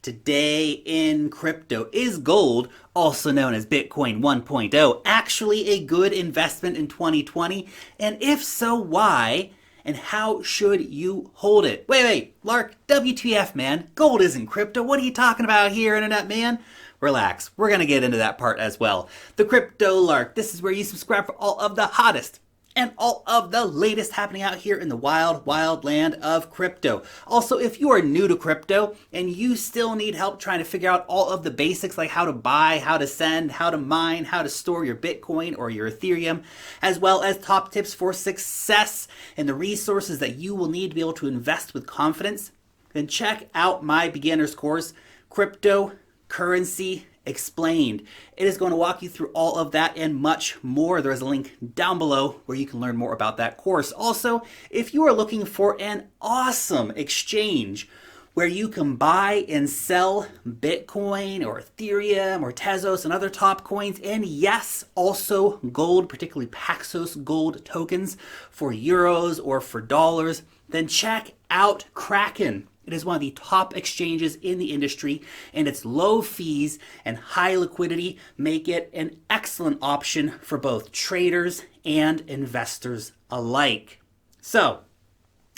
Today in crypto, is gold, also known as Bitcoin 1.0, actually a good investment in 2020? And if so, why? And how should you hold it? Wait, Lark, WTF, man? Gold isn't crypto. What are you talking about here, Internet man? Relax, we're going to get into that part as well. The Crypto Lark, this is where you subscribe for all of the hottest and all of the latest happening out here in the wild, wild land of crypto. Also, if you are new to crypto and you still need help trying to figure out all of the basics like how to buy, how to send, how to mine, how to store your Bitcoin or your Ethereum, as well as top tips for success and the resources that you will need to be able to invest with confidence, then check out my beginner's course, Cryptocurrency Explained. It is going to walk you through all of that and much more. There is a link down below where you can learn more about that course. Also, if you are looking for an awesome exchange where you can buy and sell Bitcoin or Ethereum or Tezos and other top coins, and yes, also gold, particularly Paxos Gold tokens for euros or for dollars, then check out Kraken. It is one of the top exchanges in the industry, and its low fees and high liquidity make it an excellent option for both traders and investors alike. So,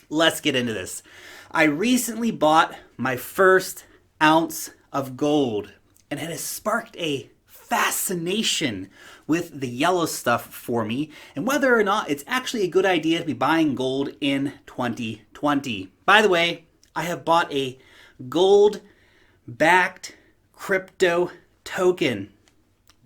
let's get into this. I recently bought my first ounce of gold, and it has sparked a fascination with the yellow stuff for me and whether or not it's actually a good idea to be buying gold in 2020. By the way, I have bought a gold-backed crypto token,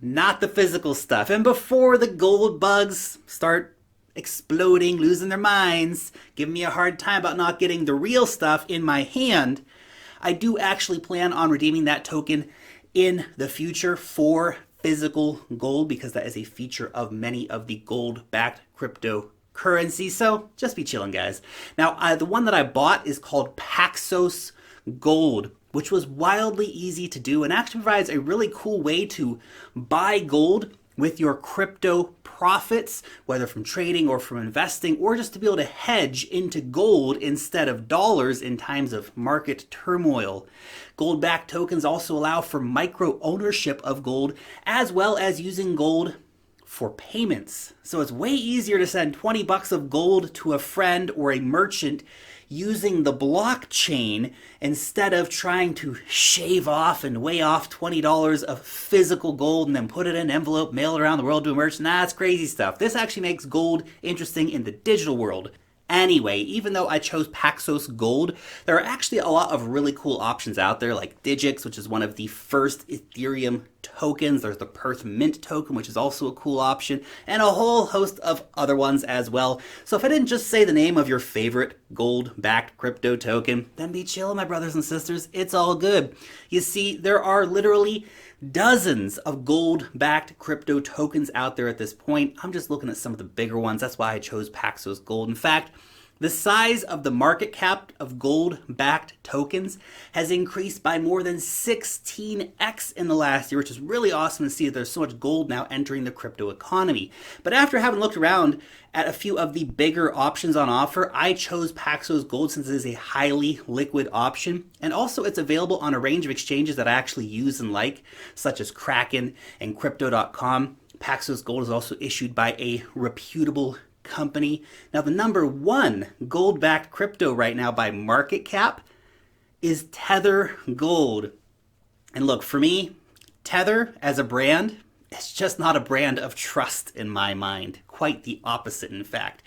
not the physical stuff. And before the gold bugs start exploding, losing their minds, giving me a hard time about not getting the real stuff in my hand, I do actually plan on redeeming that token in the future for physical gold because that is a feature of many of the gold-backed cryptocurrency. So just be chilling, guys. Now, the one that I bought is called Paxos Gold, which was wildly easy to do and actually provides a really cool way to buy gold with your crypto profits, whether from trading or from investing, or just to be able to hedge into gold instead of dollars in times of market turmoil. Gold-backed tokens also allow for micro ownership of gold, as well as using gold for payments. So it's way easier to send 20 bucks of gold to a friend or a merchant using the blockchain instead of trying to shave off and weigh off $20 of physical gold and then put it in an envelope, mail it around the world to a merchant. That's crazy stuff. This actually makes gold interesting in the digital world. Anyway, even though I chose Paxos Gold, there are actually a lot of really cool options out there like Digix, which is one of the first Ethereum tokens. There's the Perth Mint token, which is also a cool option, and a whole host of other ones as well. So if I didn't just say the name of your favorite gold-backed crypto token, then be chill, my brothers and sisters. It's all good. You see, there are literally dozens of gold-backed crypto tokens out there at this point. I'm just looking at some of the bigger ones. That's why I chose Paxos Gold. In fact, the size of the market cap of gold-backed tokens has increased by more than 16x in the last year, which is really awesome to see that there's so much gold now entering the crypto economy. But after having looked around at a few of the bigger options on offer, I chose Paxos Gold since it is a highly liquid option. And also it's available on a range of exchanges that I actually use and like, such as Kraken and Crypto.com. Paxos Gold is also issued by a reputable company. Now, the number one gold-backed crypto right now by market cap is Tether Gold. And look, for me, Tether as a brand, it's just not a brand of trust in my mind. Quite the opposite, in fact.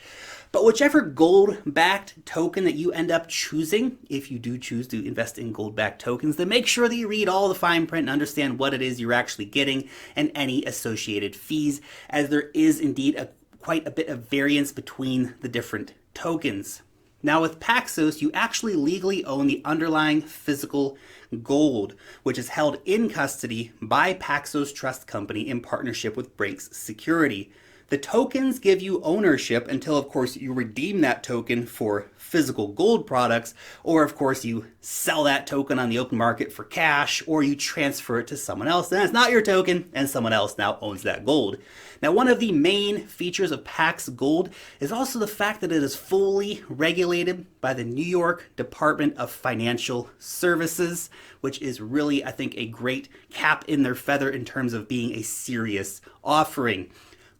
But whichever gold-backed token that you end up choosing, if you do choose to invest in gold-backed tokens, then make sure that you read all the fine print and understand what it is you're actually getting and any associated fees, as there is indeed quite a bit of variance between the different tokens. Now with Paxos, you actually legally own the underlying physical gold, which is held in custody by Paxos Trust Company in partnership with Brinks Security. The tokens give you ownership until, of course, you redeem that token for physical gold products, or, of course, you sell that token on the open market for cash, or you transfer it to someone else. Then it's not your token, and someone else now owns that gold. Now, one of the main features of Paxos Gold is also the fact that it is fully regulated by the New York Department of Financial Services, which is really, I think, a great cap in their feather in terms of being a serious offering.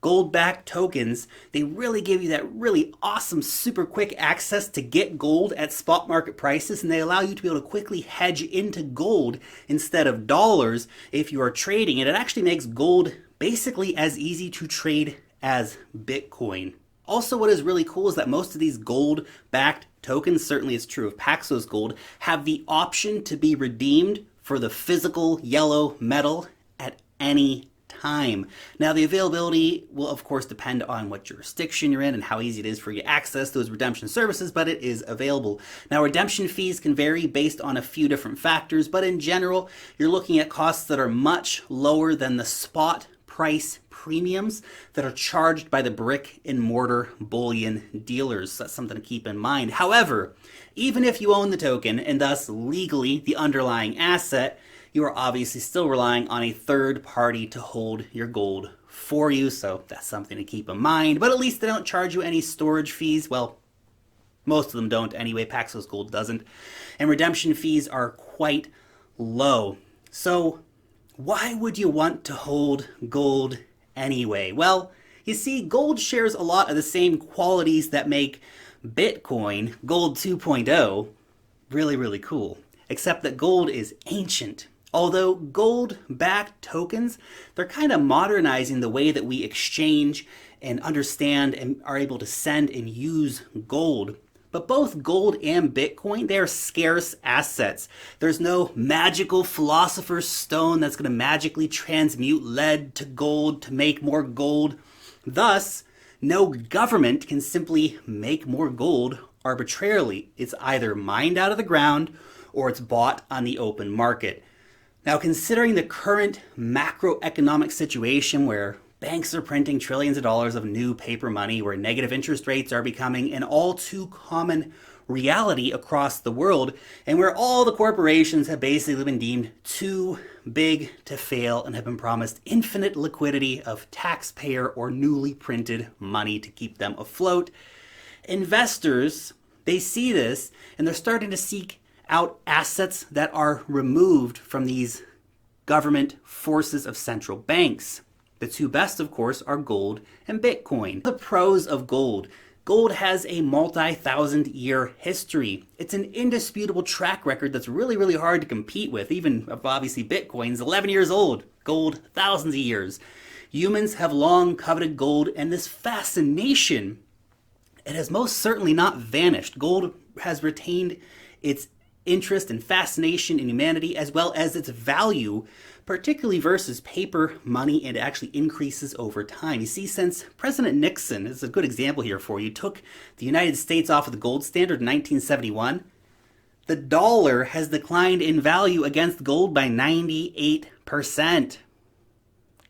Gold-backed tokens, they really give you that really awesome, super quick access to get gold at spot market prices, and they allow you to be able to quickly hedge into gold instead of dollars if you are trading. And it actually makes gold basically as easy to trade as Bitcoin. Also, what is really cool is that most of these gold-backed tokens, certainly it's true of Paxos Gold, have the option to be redeemed for the physical yellow metal at any time. Now, the availability will, of course, depend on what jurisdiction you're in and how easy it is for you to access those redemption services, but it is available. Now, redemption fees can vary based on a few different factors, but in general, you're looking at costs that are much lower than the spot price premiums that are charged by the brick and mortar bullion dealers. That's something to keep in mind. However, even if you own the token and thus legally the underlying asset, you are obviously still relying on a third party to hold your gold for you, so that's something to keep in mind. But at least they don't charge you any storage fees. Well, most of them don't anyway. Paxos Gold doesn't. And redemption fees are quite low. So why would you want to hold gold anyway? Well, you see, gold shares a lot of the same qualities that make Bitcoin, Gold 2.0, really, really cool. Except that gold is ancient. Although gold-backed tokens, they're kind of modernizing the way that we exchange and understand and are able to send and use gold. But both gold and Bitcoin, they are scarce assets. There's no magical philosopher's stone that's going to magically transmute lead to gold to make more gold. Thus, no government can simply make more gold arbitrarily. It's either mined out of the ground or it's bought on the open market. Now, considering the current macroeconomic situation where banks are printing trillions of dollars of new paper money, where negative interest rates are becoming an all too common reality across the world, and where all the corporations have basically been deemed too big to fail and have been promised infinite liquidity of taxpayer or newly printed money to keep them afloat, investors, they see this and they're starting to seek out assets that are removed from these government forces of central banks. The two best, of course, are gold and Bitcoin. The pros of gold. Gold has a multi-thousand-year history. It's an indisputable track record that's really, really hard to compete with. Even, obviously, Bitcoin's 11 years old. Gold, thousands of years. Humans have long coveted gold, and this fascination, it has most certainly not vanished. Gold has retained its interest and fascination in humanity, as well as its value, particularly versus paper money, and it actually increases over time. You see, since President Nixon, this is a good example here for you, took the United States off of the gold standard in 1971, the dollar has declined in value against gold by 98%.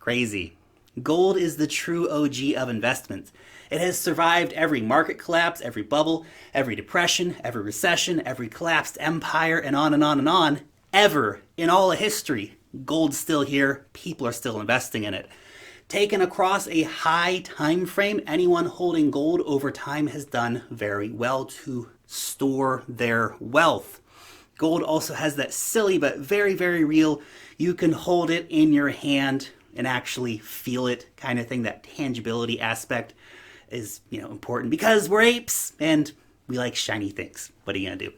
Crazy. Gold is the true OG of investments. It has survived every market collapse, every bubble, every depression, every recession, every collapsed empire, and on and on and on. Ever in all of history, gold's still here. People are still investing in it. Taken across a high time frame, anyone holding gold over time has done very well to store their wealth. Gold also has that silly but very, very real, you can hold it in your hand and actually feel it kind of thing. That tangibility aspect is, important because we're apes and we like shiny things. What are you gonna do?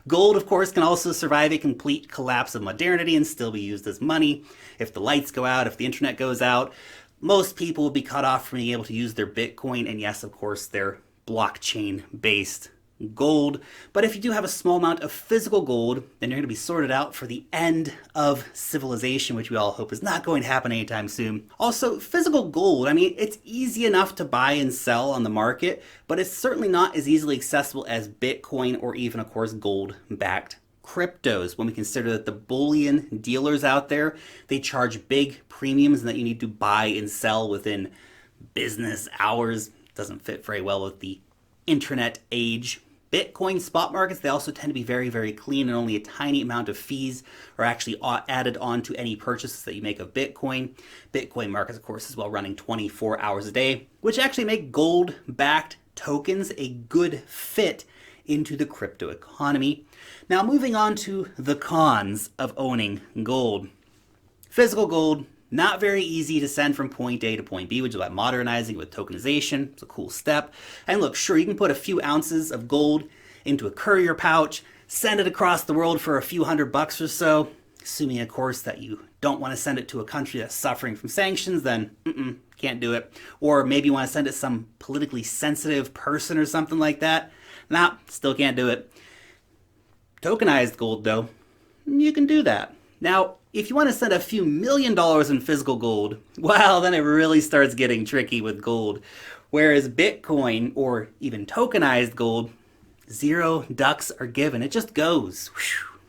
Gold, of course, can also survive a complete collapse of modernity and still be used as money. If the lights go out, if the internet goes out, most people will be cut off from being able to use their Bitcoin, and yes, of course, their blockchain-based gold. But if you do have a small amount of physical gold, then you're going to be sorted out for the end of civilization, which we all hope is not going to happen anytime soon. Also, physical gold, it's easy enough to buy and sell on the market, but it's certainly not as easily accessible as Bitcoin or even, of course, gold-backed cryptos. When we consider that the bullion dealers out there, they charge big premiums and that you need to buy and sell within business hours. Doesn't fit very well with the internet age. Bitcoin spot markets, they also tend to be very, very clean, and only a tiny amount of fees are actually added on to any purchases that you make of Bitcoin. Bitcoin markets, of course, as well, running 24 hours a day, which actually make gold-backed tokens a good fit into the crypto economy. Now, moving on to the cons of owning gold. Physical gold, not very easy to send from point A to point B, which is about modernizing with tokenization. It's a cool step. And look, sure, you can put a few ounces of gold into a courier pouch, send it across the world for a few $100 or so, assuming, of course, that you don't want to send it to a country that's suffering from sanctions, then can't do it. Or maybe you want to send it to some politically sensitive person or something like that. Nah, still can't do it. Tokenized gold, though, you can do that. Now, if you want to send a few $1,000,000 in physical gold, well, then it really starts getting tricky with gold. Whereas Bitcoin, or even tokenized gold, 0 ducks are given. It just goes. Whew.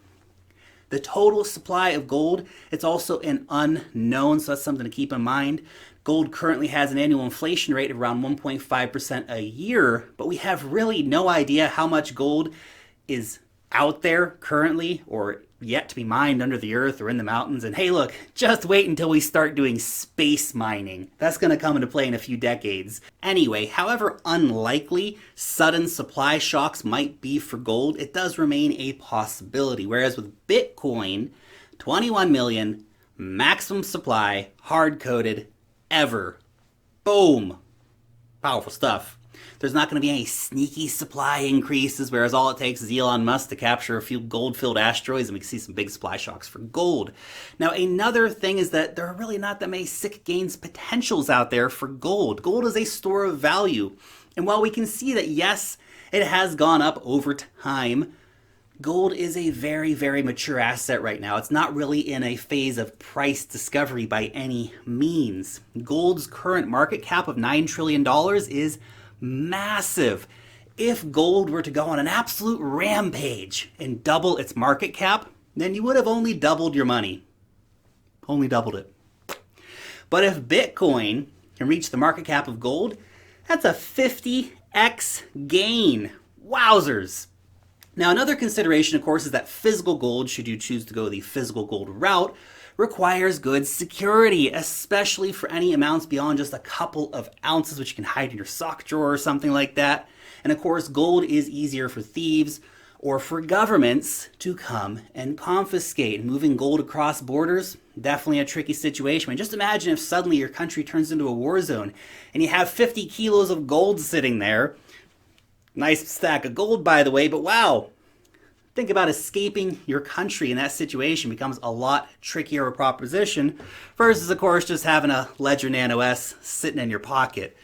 The total supply of gold, it's also an unknown, so that's something to keep in mind. Gold currently has an annual inflation rate of around 1.5% a year, but we have really no idea how much gold is out there currently or yet to be mined under the earth or in the mountains. And hey, look, just wait until we start doing space mining. That's going to come into play in a few decades. Anyway, however unlikely sudden supply shocks might be for gold, it does remain a possibility. Whereas with Bitcoin, 21 million, maximum supply, hard-coded, ever. Boom. Powerful stuff. There's not going to be any sneaky supply increases, whereas all it takes is Elon Musk to capture a few gold-filled asteroids and we can see some big supply shocks for gold. Now, another thing is that there are really not that many sick gains potentials out there for gold. Gold is a store of value. And while we can see that, yes, it has gone up over time, gold is a very, very mature asset right now. It's not really in a phase of price discovery by any means. Gold's current market cap of $9 trillion is massive. If gold were to go on an absolute rampage and double its market cap, then you would have only doubled your money. Only doubled it. But if Bitcoin can reach the market cap of gold, that's a 50x gain. Wowzers. Now, another consideration, of course, is that physical gold, should you choose to go the physical gold route, requires good security, especially for any amounts beyond just a couple of ounces, which you can hide in your sock drawer or something like that. And of course, gold is easier for thieves or for governments to come and confiscate. Moving gold across borders, definitely a tricky situation. I mean, just imagine if suddenly your country turns into a war zone and you have 50 kilos of gold sitting there. Nice stack of gold, by the way, but wow. Think about escaping your country in that situation becomes a lot trickier a proposition versus, of course, just having a Ledger Nano S sitting in your pocket.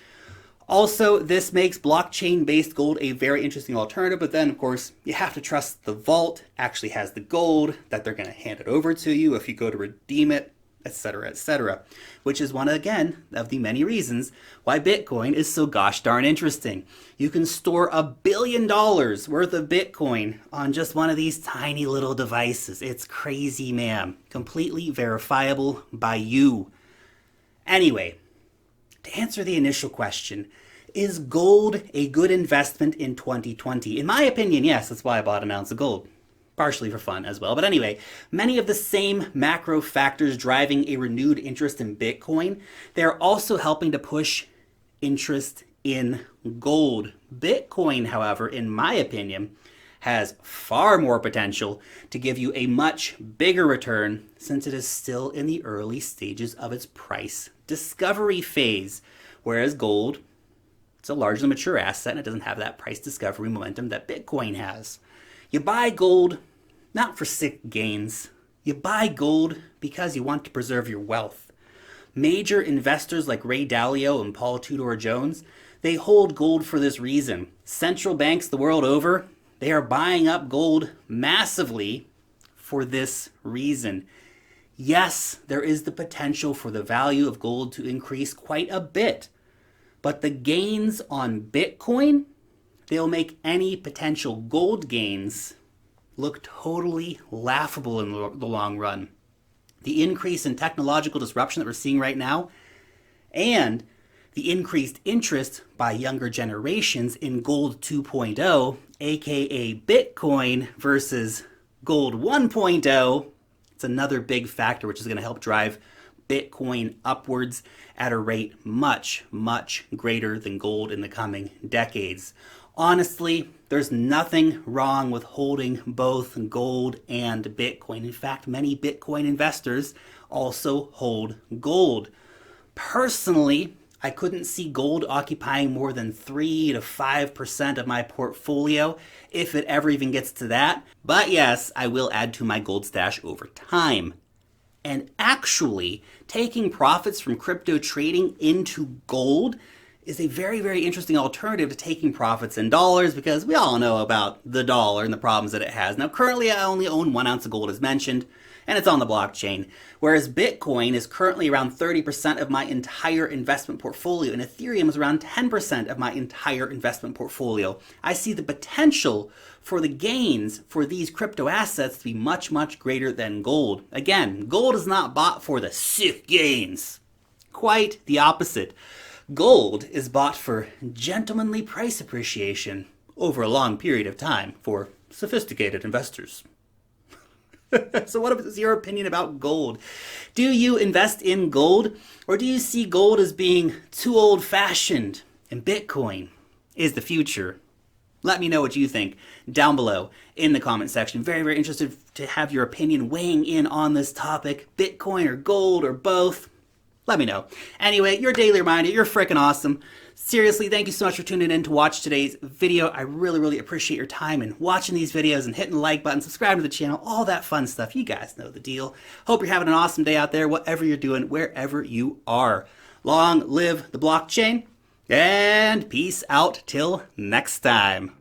Also, this makes blockchain-based gold a very interesting alternative, but then, of course, you have to trust the vault actually has the gold, that they're going to hand it over to you if you go to redeem it, etc., which is one, again, of the many reasons why Bitcoin is so gosh darn interesting. You can store $1 billion worth of Bitcoin on just one of these tiny little devices. It's crazy, man. Completely verifiable by you. Anyway, to answer the initial question, is gold a good investment in 2020? In my opinion, yes. That's why I bought an ounce of gold. Partially for fun as well. But anyway, many of the same macro factors driving a renewed interest in Bitcoin, they're also helping to push interest in gold. Bitcoin, however, in my opinion, has far more potential to give you a much bigger return since it is still in the early stages of its price discovery phase. Whereas gold, it's a largely mature asset and it doesn't have that price discovery momentum that Bitcoin has. You buy gold not for sick gains. You buy gold because you want to preserve your wealth. Major investors like Ray Dalio and Paul Tudor Jones, they hold gold for this reason. Central banks the world over, they are buying up gold massively for this reason. Yes, there is the potential for the value of gold to increase quite a bit, but the gains on Bitcoin, they'll make any potential gold gains look totally laughable in the long run. The increase in technological disruption that we're seeing right now and the increased interest by younger generations in gold 2.0, aka Bitcoin, versus gold 1.0, it's another big factor which is going to help drive Bitcoin upwards at a rate much, much greater than gold in the coming decades. Honestly, there's nothing wrong with holding both gold and Bitcoin. In fact, many Bitcoin investors also hold gold. Personally, I couldn't see gold occupying more than 3 to 5% of my portfolio, if it ever even gets to that. But yes, I will add to my gold stash over time. And actually, taking profits from crypto trading into gold is a very, very interesting alternative to taking profits in dollars, because we all know about the dollar and the problems that it has. Now, currently I only own 1 ounce of gold as mentioned, and it's on the blockchain, whereas Bitcoin is currently around 30% of my entire investment portfolio, and Ethereum is around 10% of my entire investment portfolio. I see the potential for the gains for these crypto assets to be much, much greater than gold. Again, gold is not bought for the sick gains. Quite the opposite. Gold is bought for gentlemanly price appreciation over a long period of time for sophisticated investors. So what is your opinion about gold? Do you invest in gold, or do you see gold as being too old-fashioned and Bitcoin is the future? Let me know what you think down below in the comment section. Very, very interested to have your opinion weighing in on this topic. Bitcoin or gold or both? Let me know. Anyway, your daily reminder, you're freaking awesome. Seriously, thank you so much for tuning in to watch today's video. I really, really appreciate your time and watching these videos and hitting the like button, subscribing to the channel, all that fun stuff. You guys know the deal. Hope you're having an awesome day out there, whatever you're doing, wherever you are. Long live the blockchain, and peace out till next time.